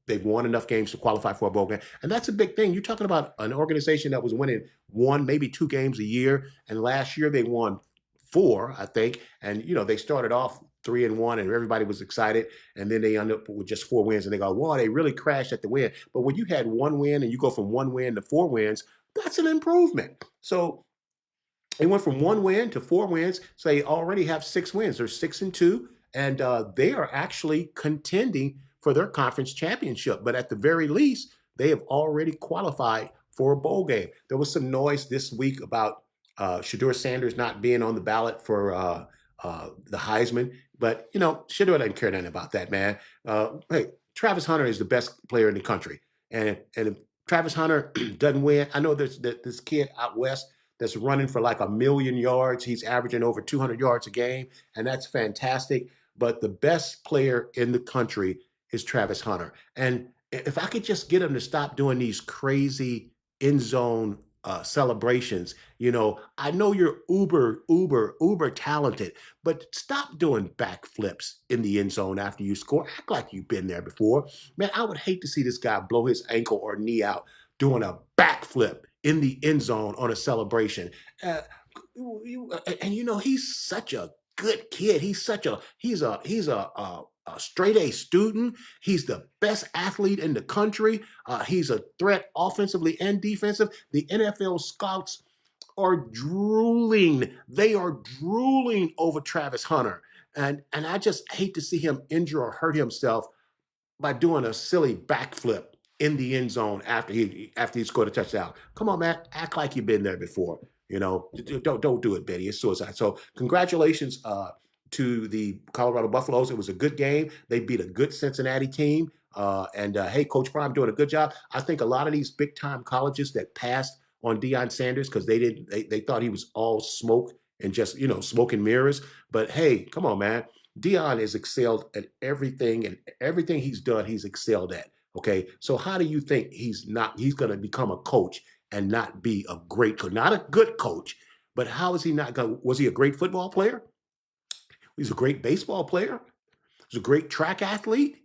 they've won enough games to qualify for a bowl game, and that's a big thing. You're talking about an organization that was winning one, maybe two games a year, and last year they won four, I think. And they started off 3-1, and everybody was excited, and then they ended up with just 4 wins, and they go, "Wow, they really crashed at the win." But when you had one win and you go from one win to 4 wins, that's an improvement. So they went from one win to 4 wins, so they already have 6 wins. They're 6-2, and they are actually contending for their conference championship. But at the very least, they have already qualified for a bowl game. There was some noise this week about Shedeur Sanders not being on the ballot for the Heisman, but Shedeur doesn't care nothing about that, man. Hey, Travis Hunter is the best player in the country, and if Travis Hunter doesn't win, I know there's this kid out west that's running for like 1,000,000 yards. He's averaging over 200 yards a game, and that's fantastic. But the best player in the country is Travis Hunter. And if I could just get him to stop doing these crazy end zone celebrations, I know you're uber talented, but stop doing backflips in the end zone after you score. Act like you've been there before. Man, I would hate to see this guy blow his ankle or knee out doing a backflip in the end zone on a celebration. Uh, and he's such a good kid. He's a straight A student. He's the best athlete in the country. He's a threat offensively and defensive. The NFL scouts are drooling. They are drooling over Travis Hunter. And I just hate to see him injure or hurt himself by doing a silly backflip in the end zone after he scored a touchdown. Come on, man, act like you've been there before. Don't do it, Betty. It's suicide. So congratulations to the Colorado Buffaloes. It was a good game. They beat a good Cincinnati team. And hey, Coach Prime doing a good job. I think a lot of these big time colleges that passed on Deion Sanders because they thought he was all smoke and just smoke and mirrors. But hey, come on, man. Deion has excelled at everything, and everything he's done, he's excelled at. Okay, so how do you think he's going to become a coach and not be a great coach? Not a good coach, but how is he not going? Was he a great football player? He's a great baseball player. He's a great track athlete.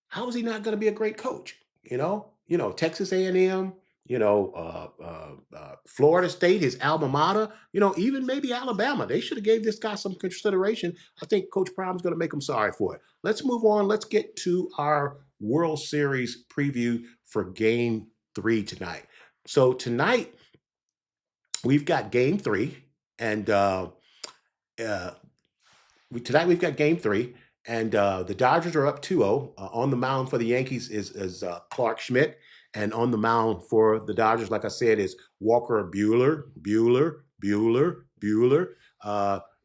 How is he not going to be a great coach? Texas A&M, Florida State, his alma mater, even maybe Alabama. They should have gave this guy some consideration. I think Coach Prime is going to make him sorry for it. Let's move on. Let's get to our World Series preview for Game 3 tonight. So tonight we've got Game 3, and uh, tonight we've got Game 3, and the Dodgers are up 2-0. On the mound for the Yankees is Clark Schmidt, and on the mound for the Dodgers, like I said, is Walker Bueller.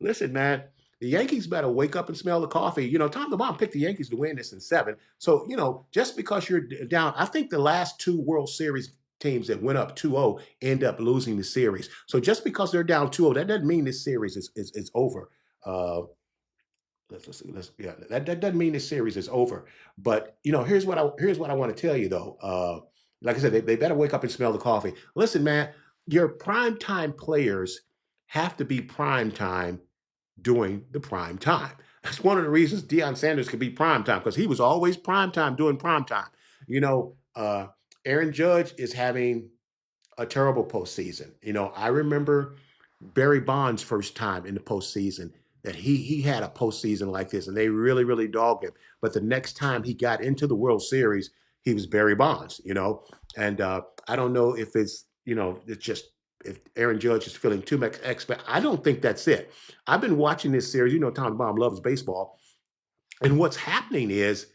Listen, man, the Yankees better wake up and smell the coffee. Tom DeBomb picked the Yankees to win this in 7. So, just because you're down, I think the last 2 World Series teams that went up 2-0 end up losing the series. So just because they're down 2-0, that doesn't mean this series is over. Uh, yeah, that doesn't mean this series is over. But here's what I want to tell you though. Like I said, they better wake up and smell the coffee. Listen, man, your primetime players have to be prime time during the prime time. That's one of the reasons Deion Sanders could be prime time, because he was always prime time doing prime time. Aaron Judge is having a terrible postseason. I remember Barry Bonds' first time in the postseason, that he had a postseason like this, and they really, really dogged him. But the next time he got into the World Series, he was Barry Bonds, And I don't know if it's just if Aaron Judge is feeling too much expect. I don't think that's it. I've been watching this series. Tom Baum loves baseball. And what's happening is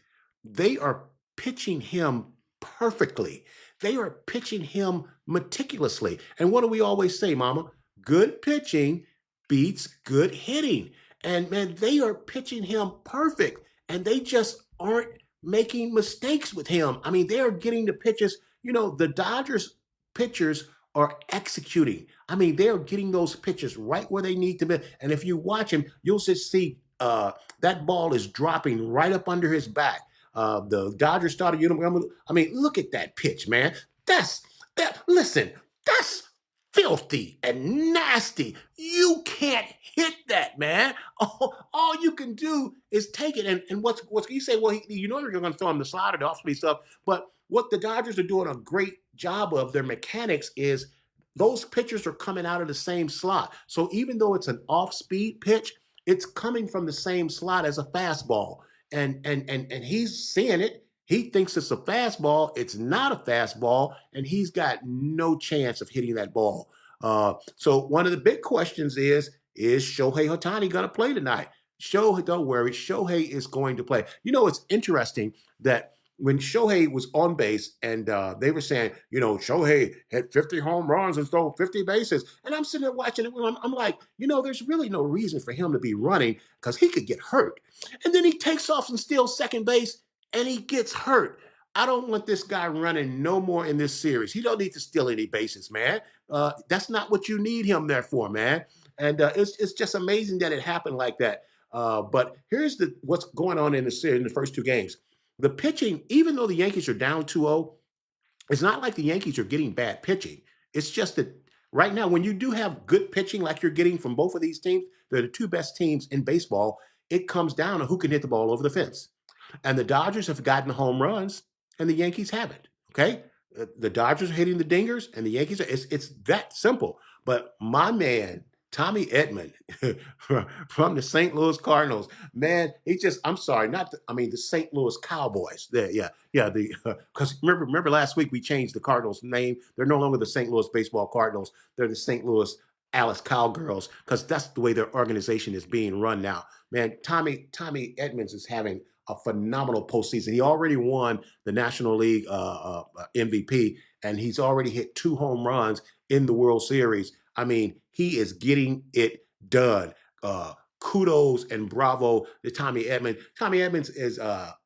they are pitching him perfectly. They are pitching him meticulously. And what do we always say, Mama? Good pitching beats good hitting. And man, they are pitching him perfect. And they just aren't making mistakes with him. I mean, they're getting the pitches. The Dodgers pitchers are executing. I mean, they're getting those pitches right where they need to be. And if you watch him, you'll just see that ball is dropping right up under his back. The Dodgers started uniform. I mean, look at that pitch, man. Listen, that's filthy and nasty. You can't hit that, man. All you can do is take it. And what's you say? Well, you're going to throw him the slider, the off-speed stuff. But what the Dodgers are doing a great job of, their mechanics, is those pitchers are coming out of the same slot. So even though it's an off-speed pitch, it's coming from the same slot as a fastball. And he's seeing it. He thinks it's a fastball. It's not a fastball, and he's got no chance of hitting that ball. So one of the big questions is Shohei Ohtani going to play tonight? Don't worry, Shohei is going to play. It's interesting that when Shohei was on base, and they were saying, Shohei had 50 home runs and stole 50 bases. And I'm sitting there watching it. I'm like, there's really no reason for him to be running, because he could get hurt. And then he takes off and steals second base, and he gets hurt. I don't want this guy running no more in this series. He don't need to steal any bases, man. That's not what you need him there for, man. And it's just amazing that it happened like that. But here's what's going on in the series in the first 2 games. The pitching, even though the Yankees are down 2-0, it's not like the Yankees are getting bad pitching. It's just that right now, when you do have good pitching like you're getting from both of these teams, they're the 2 best teams in baseball. It comes down to who can hit the ball over the fence. And the Dodgers have gotten home runs, and the Yankees haven't. Okay? The Dodgers are hitting the dingers, and the Yankees it's that simple. But my man, Tommy Edman from the St. Louis Cardinals, man, I'm sorry, the St. Louis Cowboys. Because remember last week we changed the Cardinals' name. They're no longer the St. Louis Baseball Cardinals. They're the St. Louis Alice Cowgirls, because that's the way their organization is being run now. Man, Tommy Edmonds is having a phenomenal postseason. He already won the National League MVP, and he's already hit 2 home runs in the World Series. I mean, he is getting it done. Kudos and bravo to Tommy Edmonds. Tommy Edmonds is a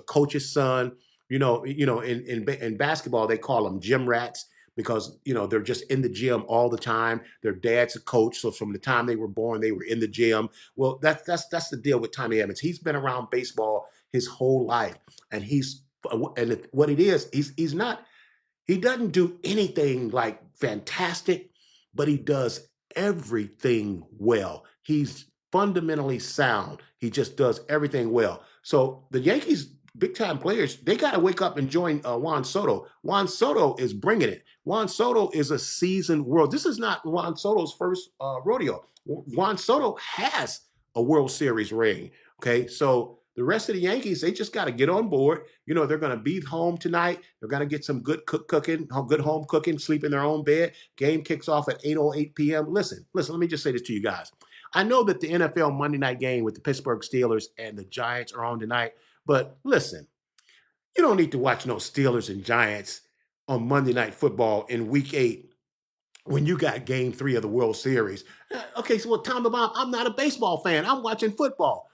coach's son. In basketball they call them gym rats, because they're just in the gym all the time. Their dad's a coach, so from the time they were born, they were in the gym. Well, that's the deal with Tommy Edmonds. He's been around baseball his whole life, and what it is, he doesn't do anything like fantastic, but he does everything well. He's fundamentally sound. He just does everything well. So the Yankees, big time players, they got to wake up and join Juan Soto. Juan Soto is bringing it. Juan Soto is a seasoned world. This is not Juan Soto's first rodeo. Juan Soto has a World Series ring. Okay, so The rest of the Yankees, they just got to get on board. You know, they're going to be home tonight. They're going to get some good cooking, good home cooking, sleep in their own bed. Game kicks off at 8:08 p.m. Listen, let me just say this to you guys. I know that the NFL Monday night game with the Pittsburgh Steelers and the Giants are on tonight, but listen, you don't need to watch no Steelers and Giants on Monday Night Football in Week 8 when you got Game 3 of the World Series. Okay, so Tom the Bomb, I'm not a baseball fan. I'm watching football.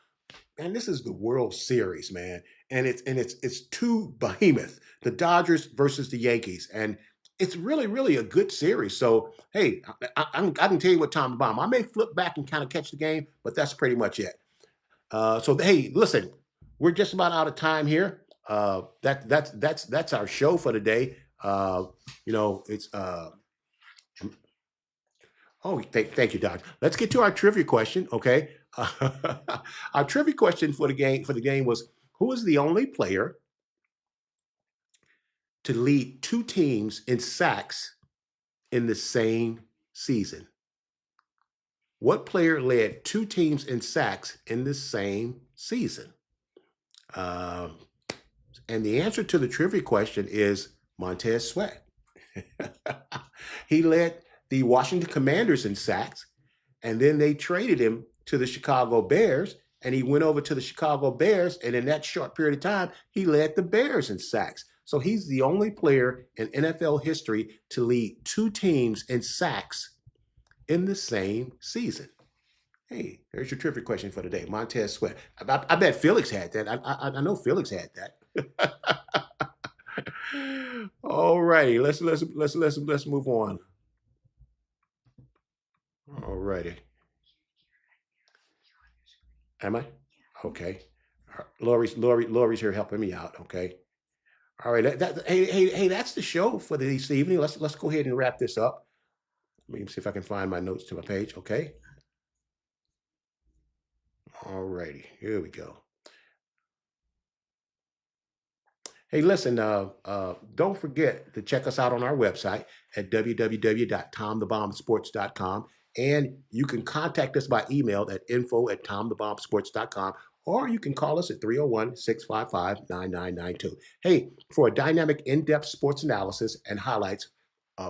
Man, this is the World Series, man, and it's two behemoth, the Dodgers versus the Yankees, and it's really a good series. So hey, I can tell you what, Tom the Bomb, I may flip back and kind of catch the game, but that's pretty much it. So hey, listen, we're just about out of time here. That's our show for today. You know, it's oh, thank you, Doc. Let's get to our trivia question, okay? Our trivia question for the game was, who is the only player to lead two teams in sacks in the same season? What player led two teams in sacks in the same season? Um, and the answer to the trivia question is Montez Sweat. He led the Washington Commanders in sacks, and then they traded him to the Chicago Bears, and he went over to the Chicago Bears, and in that short period of time, he led the Bears in sacks. So he's the only player in NFL history to lead two teams in sacks in the same season. Hey, there's your trivia question for today, Montez Sweat. I bet Felix had that. I know Felix had that. All righty, let's move on. All righty. Am I? Okay. Lori's here helping me out. Okay. All right. Hey, that's the show for this evening. Let's go ahead and wrap this up. Let me see if I can find my notes to my page. Okay. All righty. Here we go. Hey, listen, don't forget to check us out on our website at www.tomthebombsports.com. And you can contact us by email at info@tomthebombsports.com, or you can call us at 301-655-9992. Hey, for a dynamic, in-depth sports analysis and highlights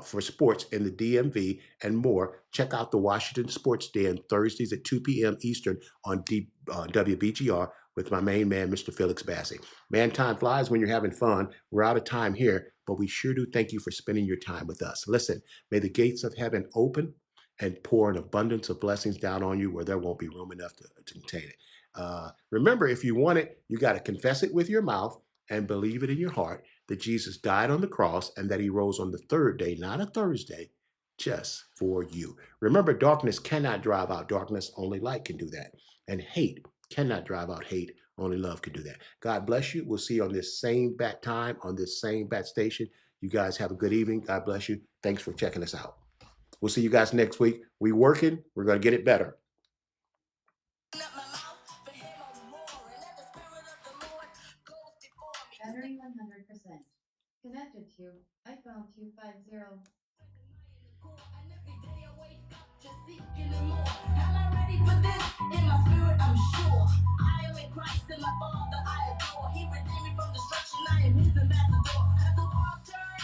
for sports in the DMV and more, check out the Washington Sports Den Thursdays at 2 p.m. Eastern on WBGR with my main man, Mr. Felix Bassey. Man, time flies when you're having fun. We're out of time here, but we sure do thank you for spending your time with us. Listen, may the gates of heaven open and pour an abundance of blessings down on you where there won't be room enough to contain it. Remember, if you want it, you got to confess it with your mouth and believe it in your heart that Jesus died on the cross and that he rose on the third day, not a Thursday, just for you. Remember, darkness cannot drive out darkness. Only light can do that. And hate cannot drive out hate. Only love can do that. God bless you. We'll see you on this same bat time, on this same bat station. You guys have a good evening. God bless you. Thanks for checking us out. We'll see you guys next week. We working. We're going to get it better. Battery 100%. Connected to iPhone 250. Am I ready for this? In my spirit, I'm sure. I am in Christ and my Father I adore. He redeemed me from destruction. I am his ambassador. As the world turns.